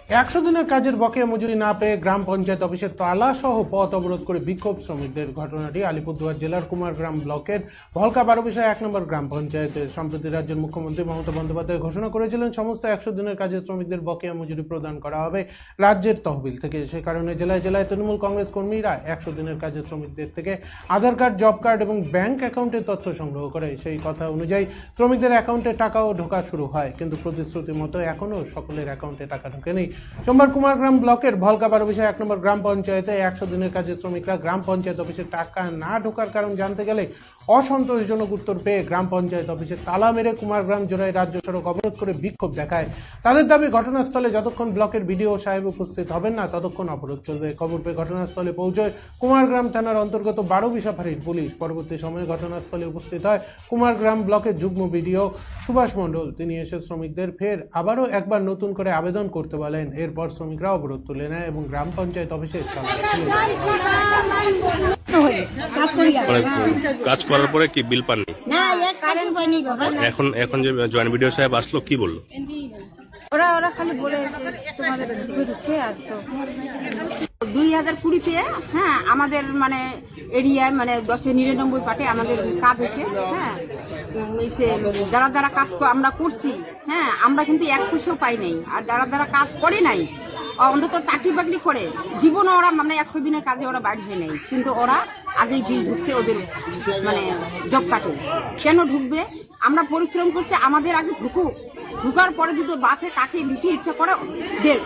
100 দিনের কাজের বকেয়া মজুরি না পেয়ে গ্রাম পঞ্চায়েত অফিসের তালা সহ পথ অবরোধ করে বিক্ষোভ শ্রমিকদের। ঘটনাটি আলিপুরদুয়ার জেলার কুমারগ্রাম ব্লকের ভলকা 12 বিষয় 1 নম্বর গ্রাম পঞ্চায়েতে। সম্প্রতি রাজ্যের মুখ্যমন্ত্রী মমতা বন্দ্যোপাধ্যায় ঘোষণা করেছিলেন সমস্ত 100 দিনের কাজের শ্রমিকদের বকেয়া মজুরি প্রদান করা হবে রাজ্যের তহবিল থেকে। সে কারণে জেলায় জেলায় তৃণমূল কংগ্রেস কর্মীরা 100 দিনের কাজের শ্রমিকদের থেকে আধার কার্ড, জব কার্ড এবং ব্যাংক অ্যাকাউন্টের তথ্য সংগ্রহ করে। সেই কথা অনুযায়ী শ্রমিকদের অ্যাকাউন্টে টাকাও ঢোকা শুরু হয়, কিন্তু প্রতিশ্রুতির মতো এখনও সকলের অ্যাকাউন্টে টাকা ঢোকেনি। সোমবার কুমারগ্রাম ব্লকের ভলকা 12 বিষয় 1 নম্বর গ্রাম পঞ্চায়েতে 100 দিনের কাজের শ্রমিকরা গ্রাম পঞ্চায়েত অফিসে টাকা না ঢোকার কারণ জানতে গেলে অসন্তোষজনক উত্তর পেয়ে গ্রাম পঞ্চায়েত অফিসে তালা মেরে কুমারগ্রাম জোড়ায় রাজ্য সড়ক অবরোধ করে বিক্ষোভ দেখায়। তাদের দাবি, ঘটনাস্থলে যতক্ষণ ব্লকের বিডিও সাহেব উপস্থিত হবেন না ততক্ষণ অবরোধ চলবে। খবর পেয়ে ঘটনাস্থলে পৌঁছয় কুমারগ্রাম থানার অন্তর্গত 12 বিশা ফাঁড়ির পুলিশ। পরবর্তী সময়ে ঘটনাস্থলে উপস্থিত হয় কুমারগ্রাম ব্লকের যুগ্ম বিডিও সুভাষ মণ্ডল। তিনি এসে শ্রমিকদের ফের আবারও একবার নতুন করে আবেদন করতে বলেন। এরপর শ্রমিকরা অবরোধ তুলে নেয় এবং গ্রাম পঞ্চায়েত অফিসে তালা কাজ করার পরে কি বিল পাননি? না, কারেন্ট পাইনি বাবা। এখন যে জয়েন্ট ভিডিও সাহেব আসলো কি বললো? ওরা খালি বলে তোমাদের ঢুকে আর তো 2020-তে হ্যাঁ আমাদের মানে এরিয়ায় মানে 1099 পাটে আমাদের কাজ হচ্ছে। হ্যাঁ সে যারা যারা কাজ আমরা করছি, হ্যাঁ আমরা কিন্তু এক পয়সাও পাই নাই। আর যারা যারা কাজ করে নাই, অন্তত চাকরি বাকরি করে জীবনে ওরা মানে 100 দিনের কাজে ওরা বাড়ি হয় নাই, কিন্তু ওরা আগেই বিল ঢুকছে ওদের মানে জব কাটে। কেন ঢুকবে? আমরা পরিশ্রম করছি, আমাদের আগে ঢুকুক, ঢুকার পরে যদি বাসে কাকে নিতে ইচ্ছা করে দেখ,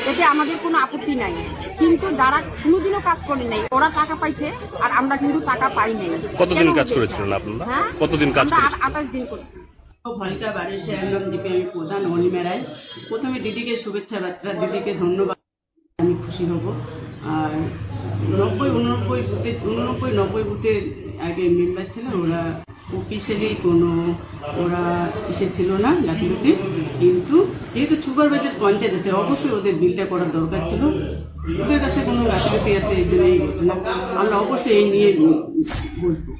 এতে আমাদের কোনো আপত্তি নাই। কিন্তু যারা কোনোদিনও কাজ করে নাই ওরা টাকা পাইছে, আর আমরা কিন্তু টাকা পাই নাই। কতদিন কাজ করেছিলেন আপনারা? হ্যাঁ, কতদিন কাজ করেছেন? 28 দিন করছি। ভলকা 12 বিষয় 1 নম্বর ডিপি আমি প্রধান অনিমা রায়। প্রথমে দিদিকে শুভেচ্ছা বার্তা, দিদিকে ধন্যবাদ, আমি খুশি হব। আর 89 বুথের আগে মেম্বার ছিল, ওরা অফিসিয়ালি কোনো ওরা এসেছিল না গাফিলতি, কিন্তু যেহেতু সুপারভাইজার পঞ্চায়েত আছে অবশ্যই ওদের বিলটা করার দরকার ছিল। ওদের কাছে কোনো গাফিলতি আছে, এই জন্য এই ঘটনা। আমরা অবশ্যই এই নিয়ে বসবো।